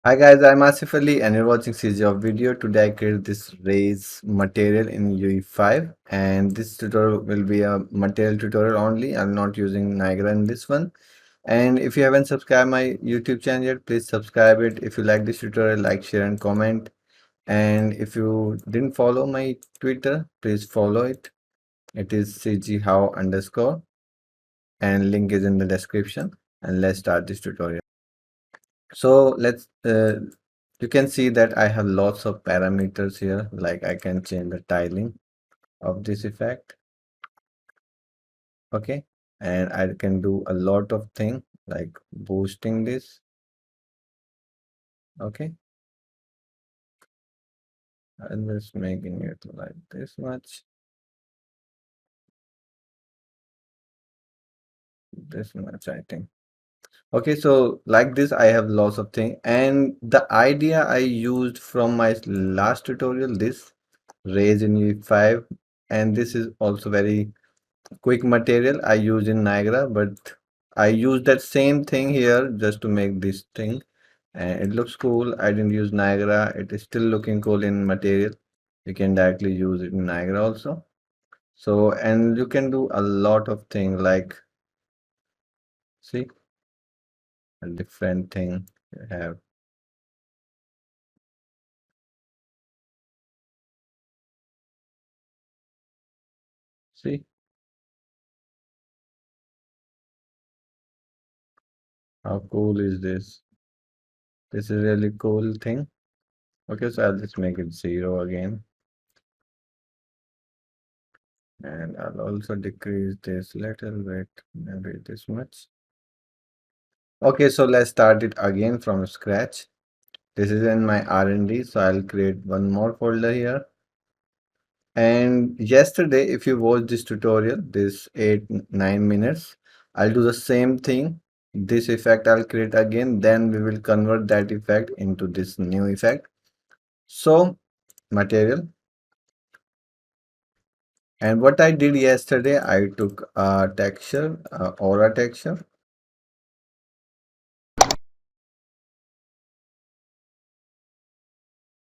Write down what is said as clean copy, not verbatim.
Hi guys, I'm Asif Ali and you're watching CGHOW video. Today I created this raise material in UE5 and this tutorial will be a material tutorial only. I'm not using Niagara in this one. And if you haven't subscribed my YouTube channel yet, please subscribe it. If you like this tutorial, like, share and comment. And if you didn't follow my Twitter, please follow it. It is CGHOW underscore and link is in the description. And let's start this tutorial. So you can see that I have lots of parameters here, like I can change the tiling of this effect, okay? And I can do a lot of things like boosting this, okay? And just making it like this much, I think. Okay, so like this, I have lots of things. And the idea I used from my last tutorial, this raise in UE5, and this is also very quick material I use in Niagara, but I use that same thing here just to make this thing. And it looks cool. I didn't use Niagara. It is still looking cool in material. You can directly use it in Niagara also. So, and you can do a lot of things like, see, a different thing you have. See, how cool is this? This is really cool thing. Okay, so I'll just make it 0 again. And I'll also decrease this little bit, maybe this much. Okay, so let's start it again from scratch. This is in my R&D, so I'll create one more folder here. And yesterday, if you watch this tutorial, this 9 minutes, I'll do the same thing. This effect I'll create again, then we will convert that effect into this new effect. So, material. And what I did yesterday, I took a texture, aura texture,